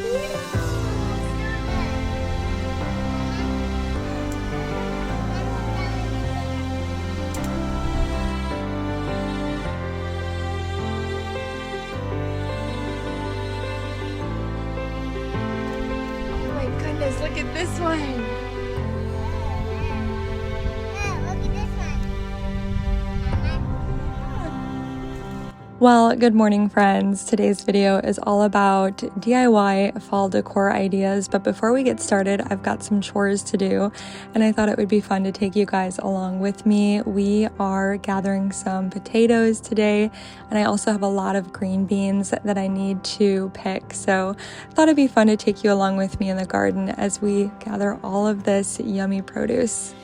Oh my goodness, look at this one. Well, good morning, friends. Today's video is all about DIY fall decor ideas, but before we get started, I've got some chores to do, and I thought it would be fun to take you guys along with me. We are gathering some potatoes today, and I also have a lot of green beans that I need to pick, so I thought it'd be fun to take you along with me in the garden as we gather all of this yummy produce.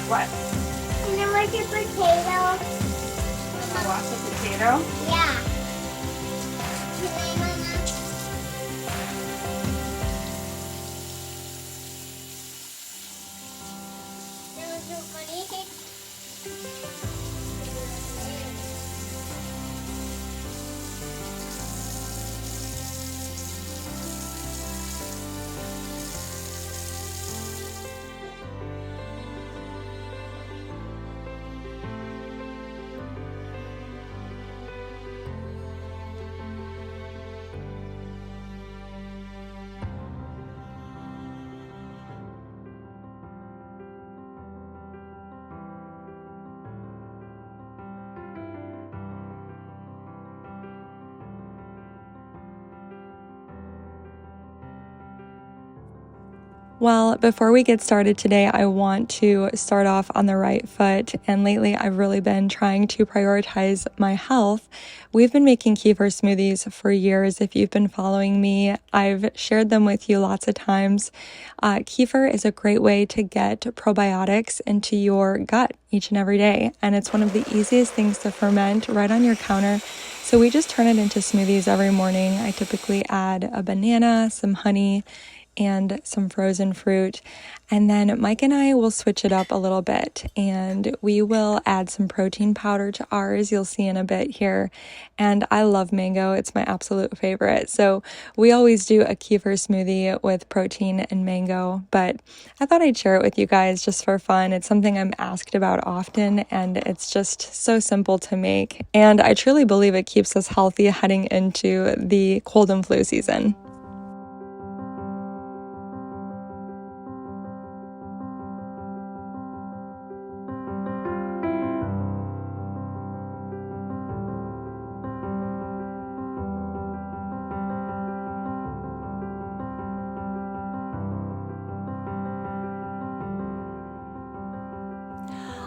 What? And then like a potato. Wash a potato? Yeah. Can I, Mama? That was so funny. Well, before we get started today, I want to start off on the right foot. And lately, I've really been trying to prioritize my health. We've been making kefir smoothies for years. If you've been following me, I've shared them with you lots of times. Kefir is a great way to get probiotics into your gut each and every day. And it's one of the easiest things to ferment right on your counter. So we just turn it into smoothies every morning. I typically add a banana, some honey, and some frozen fruit. And then Mike and I will switch it up a little bit, and we will add some protein powder to ours. You'll see in a bit here. And I love mango. It's my absolute favorite. So we always do a kefir smoothie with protein and mango, but I thought I'd share it with you guys just for fun. It's something I'm asked about often, and it's just so simple to make. And I truly believe it keeps us healthy heading into the cold and flu season.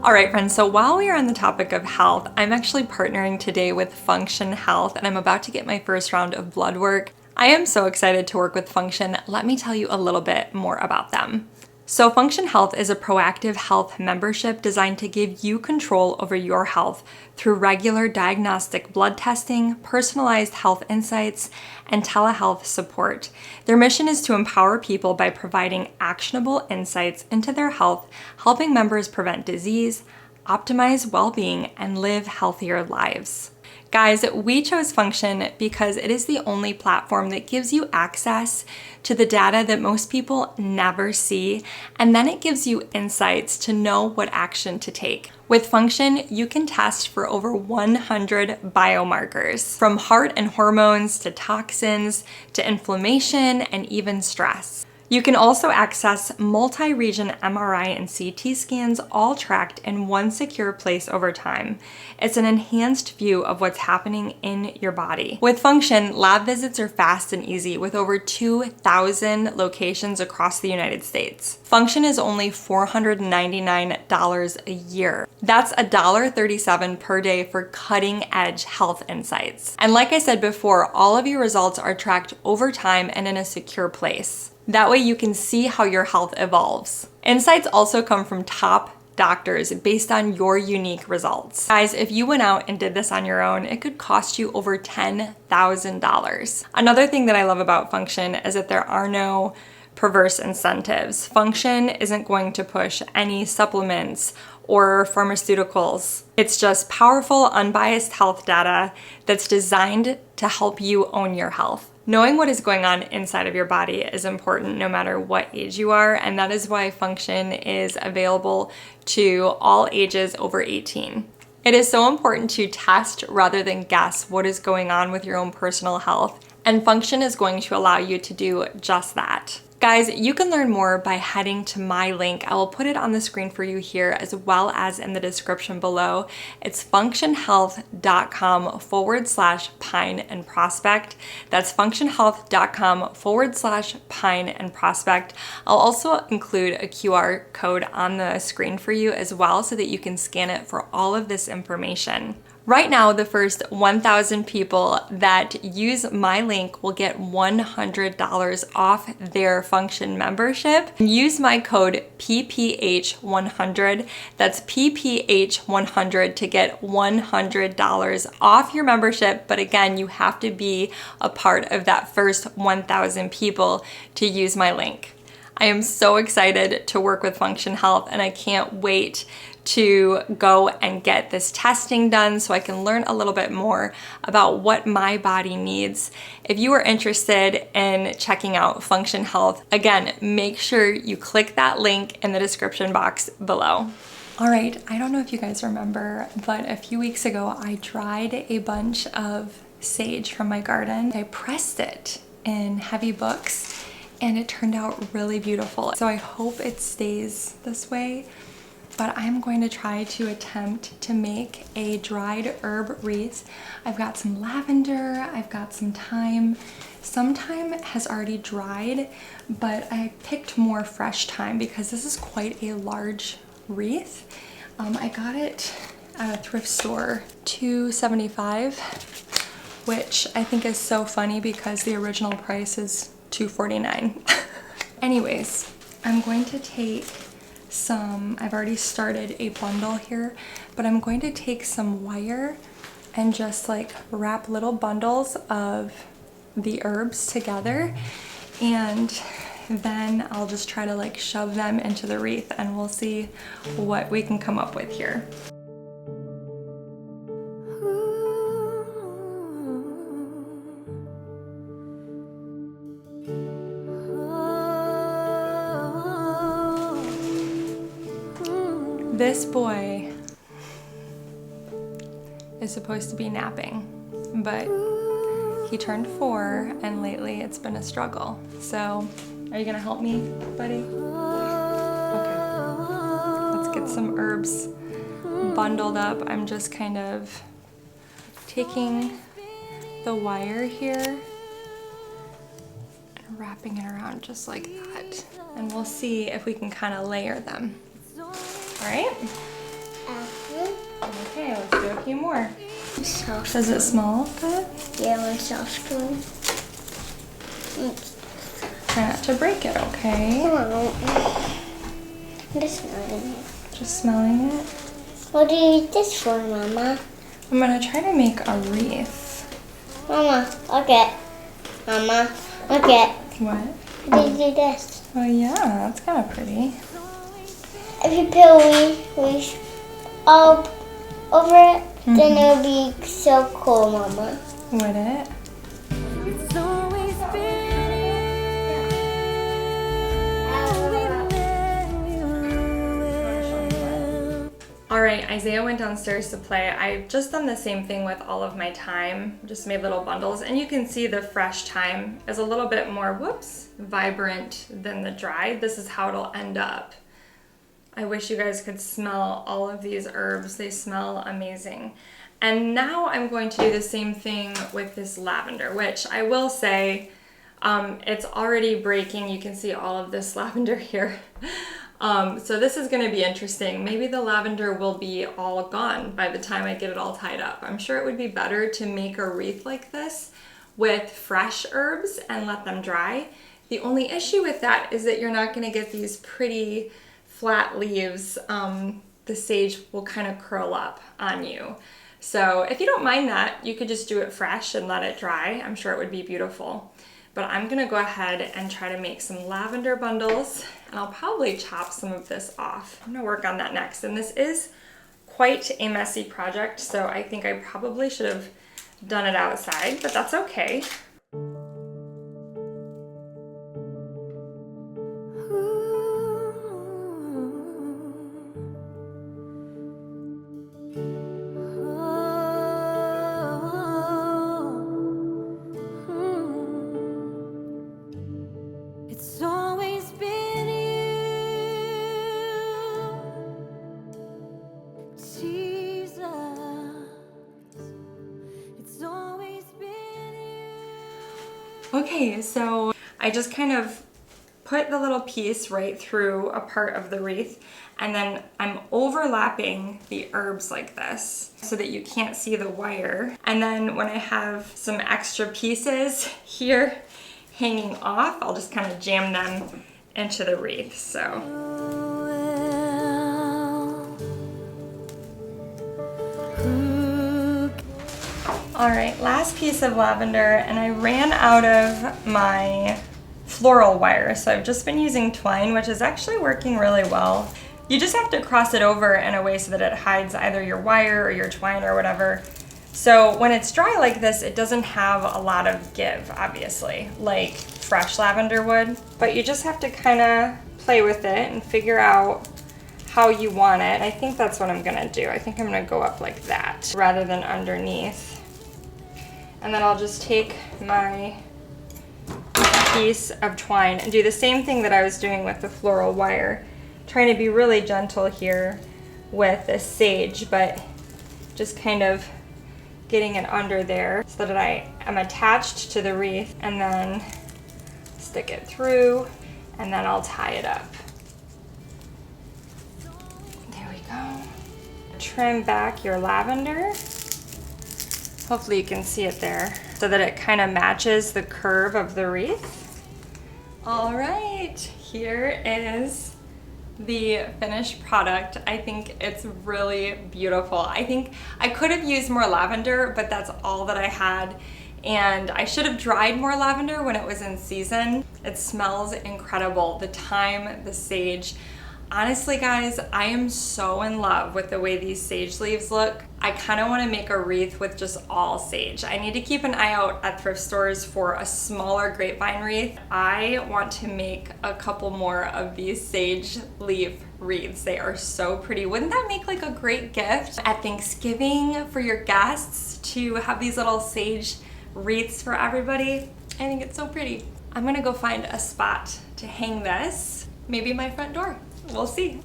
All right, friends, so while we are on the topic of health, I'm actually partnering today with Function Health, and I'm about to get my first round of blood work. I am so excited to work with Function. Let me tell you a little bit more about them. So Function Health is a proactive health membership designed to give you control over your health through regular diagnostic blood testing, personalized health insights, and telehealth support. Their mission is to empower people by providing actionable insights into their health, helping members prevent disease, optimize well-being, and live healthier lives. Guys, we chose Function because it is the only platform that gives you access to the data that most people never see, and then it gives you insights to know what action to take. With Function, you can test for over 100 biomarkers, from heart and hormones to toxins to inflammation and even stress. You can also access multi-region MRI and CT scans, all tracked in one secure place over time. It's an enhanced view of what's happening in your body. With Function, lab visits are fast and easy with over 2,000 locations across the United States. Function is only $499 a year. That's $1.37 per day for cutting-edge health insights. And like I said before, all of your results are tracked over time and in a secure place. That way you can see how your health evolves. Insights also come from top doctors based on your unique results. Guys, if you went out and did this on your own, it could cost you over $10,000. Another thing that I love about Function is that there are no perverse incentives. Function isn't going to push any supplements or pharmaceuticals. It's just powerful, unbiased health data that's designed to help you own your health. Knowing what is going on inside of your body is important no matter what age you are, and that is why Function is available to all ages over 18. It is so important to test rather than guess what is going on with your own personal health, and Function is going to allow you to do just that. Guys, you can learn more by heading to my link. I will put it on the screen for you here as well as in the description below. It's functionhealth.com/pine and prospect. That's functionhealth.com/pine and prospect. I'll also include a QR code on the screen for you as well so that you can scan it for all of this information. Right now, the first 1,000 people that use my link will get $100 off their Function membership. Use my code PPH100, that's PPH100 to get $100 off your membership. But again, you have to be a part of that first 1,000 people to use my link. I am so excited to work with Function Health, and I can't wait to go and get this testing done so I can learn a little bit more about what my body needs. If you are interested in checking out Function Health, again, make sure you click that link in the description box below. All right, I don't know if you guys remember, but a few weeks ago, I dried a bunch of sage from my garden. I pressed it in heavy books and it turned out really beautiful. So I hope it stays this way. But I'm going to try to attempt to make a dried herb wreath. I've got some lavender, I've got some thyme. Some thyme has already dried, but I picked more fresh thyme because this is quite a large wreath. I got it at a thrift store, $2.75, which I think is so funny because the original price is $2.49. Anyways, I'm going to take I've already started a bundle here, but I'm going to take some wire and just like wrap little bundles of the herbs together, and then I'll just try to like shove them into the wreath and we'll see what we can come up with here. This boy is supposed to be napping, but he turned 4 and lately it's been a struggle. So, are you gonna help me, buddy? Okay. Let's get some herbs bundled up. I'm just kind of taking the wire here and wrapping it around just like that. And we'll see if we can kind of layer them. All right? Okay, let's do a few more. Does it smell good? Yeah, it smells good. Try not to break it, okay? I'm just smelling it. Just smelling it? What do you use this for, Mama? I'm gonna try to make a wreath. Mama, look it. Mama, look it. What? How do you do this? Oh yeah, that's kind of pretty. If you put wreath all over it, then it'll be so cool, Mama. Would it? All right, Isaiah went downstairs to play. I've just done the same thing with all of my thyme, just made little bundles, and you can see the fresh thyme is a little bit more, vibrant than the dried. This is how it'll end up. I wish you guys could smell all of these herbs. They smell amazing. And now I'm going to do the same thing with this lavender, which I will say, it's already breaking. You can see all of this lavender here. So this is gonna be interesting. Maybe the lavender will be all gone by the time I get it all tied up. I'm sure it would be better to make a wreath like this with fresh herbs and let them dry, The only issue with that is that you're not going to get these pretty flat leaves. The sage will kind of curl up on you. So if you don't mind that, you could just do it fresh and let it dry. I'm sure it would be beautiful. But I'm gonna go ahead and try to make some lavender bundles, and I'll probably chop some of this off. I'm gonna work on that next. And this is quite a messy project, so I think I probably should have done it outside, but that's okay. Okay, so I just kind of put the little piece right through a part of the wreath, and then I'm overlapping the herbs like this so that you can't see the wire. And then when I have some extra pieces here hanging off, I'll just kind of jam them into the wreath. So. All right, last piece of lavender, and I ran out of my floral wire, so I've just been using twine, which is actually working really well. You just have to cross it over in a way so that it hides either your wire or your twine or whatever. So when it's dry like this, it doesn't have a lot of give, obviously, like fresh lavender would, but you just have to kind of play with it and figure out how you want it. I think that's what I'm gonna do. I think I'm gonna go up like that rather than underneath. And then I'll just take my piece of twine and do the same thing that I was doing with the floral wire. Trying to be really gentle here with the sage, but just kind of getting it under there so that I am attached to the wreath, and then stick it through, and then I'll tie it up. There we go. Trim back your lavender. Hopefully you can see it there so that it kind of matches the curve of the wreath. All right, here is the finished product. I think it's really beautiful. I think I could have used more lavender, but that's all that I had. And I should have dried more lavender when it was in season. It smells incredible. The thyme, the sage. Honestly, guys, I am so in love with the way these sage leaves look. I kind of want to make a wreath with just all sage. I need to keep an eye out at thrift stores for a smaller grapevine wreath. I want to make a couple more of these sage leaf wreaths. They are so pretty. Wouldn't that make like a great gift at Thanksgiving for your guests to have these little sage wreaths for everybody? I think it's so pretty. I'm gonna go find a spot to hang this. Maybe my front door. We'll see.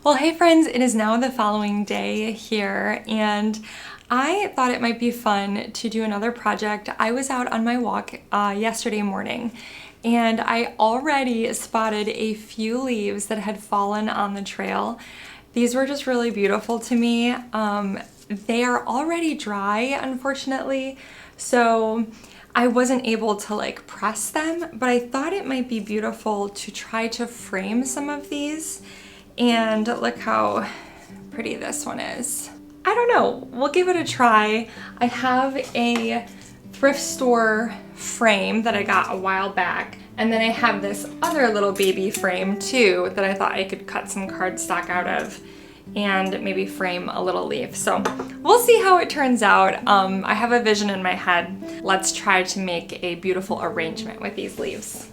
Well, hey friends, it is now the following day here, and I thought it might be fun to do another project. I was out on my walk yesterday morning, and I already spotted a few leaves that had fallen on the trail. These were just really beautiful to me. They are already dry, unfortunately, so I wasn't able to like press them, but I thought it might be beautiful to try to frame some of these. And look how pretty this one is. I don't know, we'll give it a try. I have a thrift store frame that I got a while back, and then I have this other little baby frame too that I thought I could cut some cardstock out of and maybe frame a little leaf. So we'll see how it turns out. I have a vision in my head. Let's try to make a beautiful arrangement with these leaves.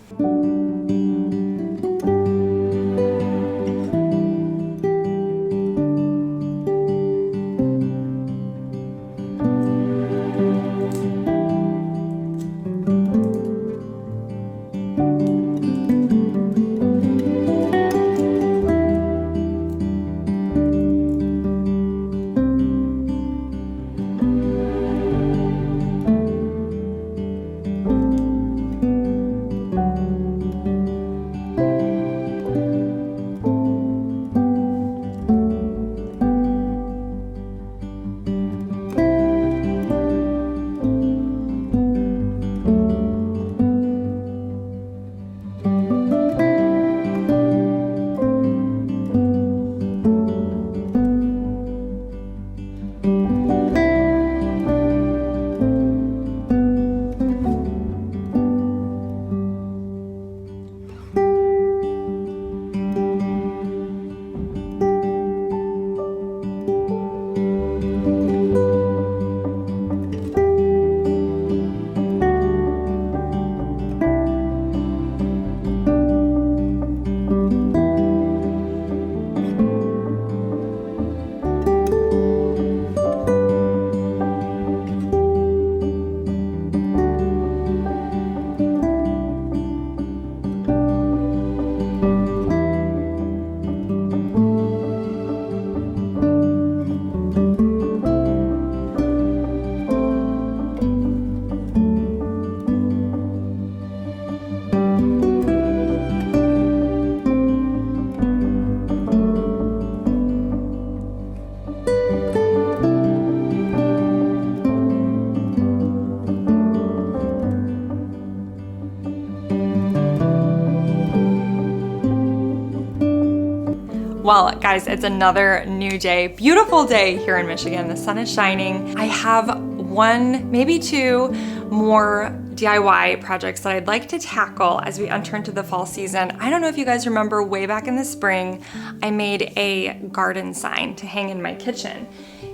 Well, guys, it's another new day, beautiful day here in Michigan. The sun is shining. I have one, maybe two more DIY projects that I'd like to tackle as we enter into the fall season. I don't know if you guys remember way back in the spring, I made a garden sign to hang in my kitchen.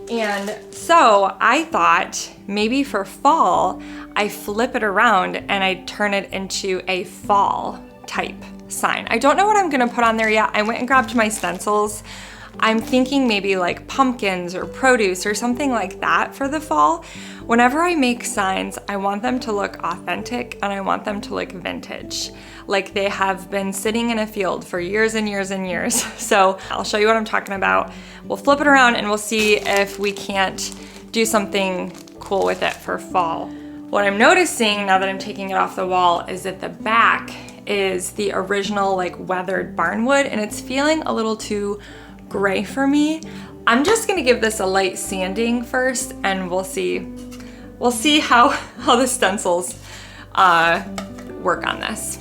And so I thought maybe for fall, I flip it around and I turn it into a fall type sign. I don't know what I'm gonna put on there yet. I went and grabbed my stencils. I'm thinking maybe like pumpkins or produce or something like that for the fall. Whenever I make signs, I want them to look authentic and I want them to look vintage, like they have been sitting in a field for years and years and years. So I'll show you what I'm talking about. We'll flip it around and we'll see if we can't do something cool with it for fall. What I'm noticing now that I'm taking it off the wall is that the back is the original like weathered barnwood and it's feeling a little too gray for me. I'm just gonna give this a light sanding first and we'll see how the stencils work on this.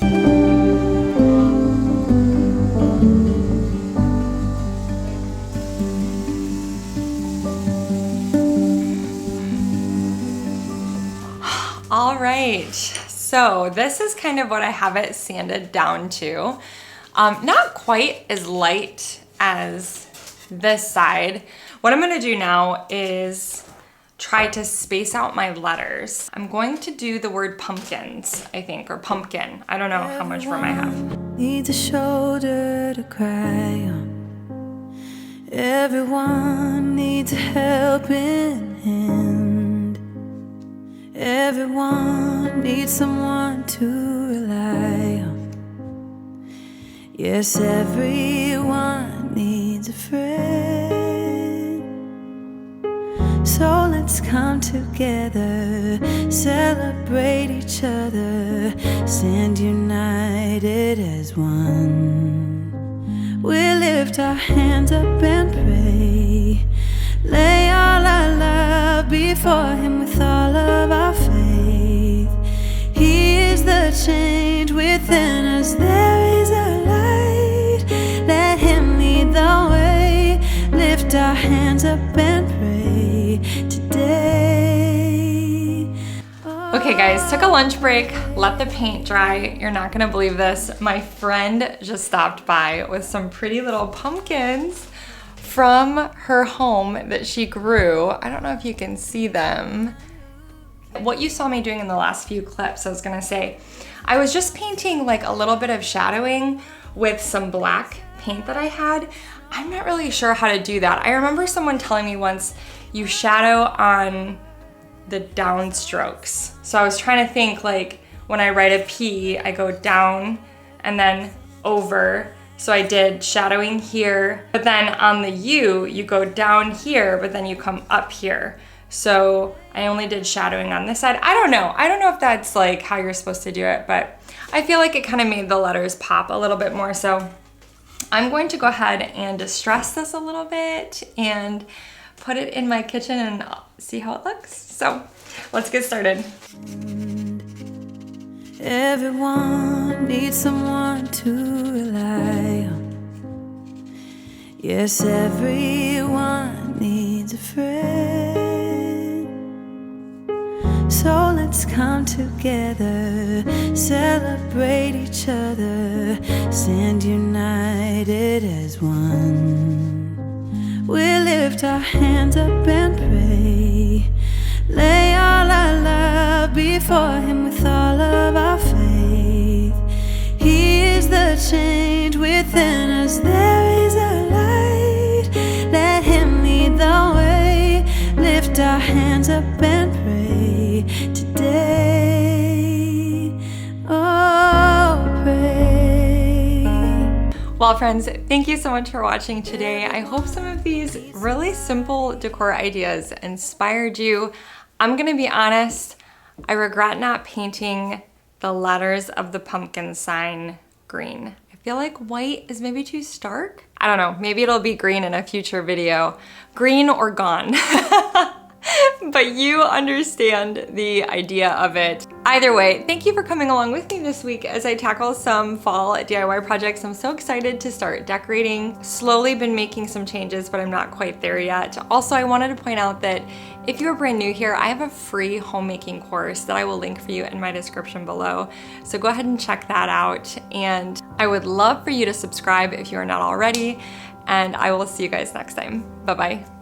All right, so this is kind of what I have it sanded down to. Not quite as light as this side. What I'm gonna do now is try to space out my letters. I'm going to do the word pumpkins, I think, or pumpkin. I don't know how much room I have. Needs a shoulder to cry on. Everyone needs a helping hand. Everyone needs someone to rely on. Yes, everyone needs a friend. So let's come together, celebrate each other, stand united as one. We lift our hands up and pray, lay all our love before Him with all of our faith. He is the change within us, there is a light. Let Him lead the way, lift our hands up and pray today. Okay guys, took a lunch break, let the paint dry. You're not gonna believe this. My friend just stopped by with some pretty little pumpkins from her home that she grew. I don't know if you can see them. What you saw me doing in the last few clips, I was gonna say, I was just painting like a little bit of shadowing with some black paint that I had. I'm not really sure how to do that. I remember someone telling me once, you shadow on the down strokes. So I was trying to think like when I write a P, I go down and then over. So I did shadowing here, but then on the U, you go down here, but then you come up here. So I only did shadowing on this side. I don't know if that's like how you're supposed to do it, but I feel like it kind of made the letters pop a little bit more. So I'm going to go ahead and distress this a little bit and put it in my kitchen and see how it looks. So let's get started. Everyone needs someone to rely on. Yes, everyone needs a friend. So let's come together, celebrate each other, stand united as one. We lift our hands up and pray, lay all our love before Him with all of our faith. He is the change within us, there is a light. Let Him lead the way, lift our hands up and pray today. Oh, pray. Well, friends, thank you so much for watching today. I hope some of these really simple decor ideas inspired you. I'm gonna be honest, I regret not painting the letters of the pumpkin sign green. I feel like white is maybe too stark. I don't know, maybe it'll be green in a future video. Green or gone. but you understand the idea of it. Either way, thank you for coming along with me this week as I tackle some fall DIY projects. I'm so excited to start decorating. Slowly been making some changes, but I'm not quite there yet. Also, I wanted to point out that if you're brand new here, I have a free homemaking course that I will link for you in my description below. So go ahead and check that out. And I would love for you to subscribe if you are not already. And I will see you guys next time. Bye-bye.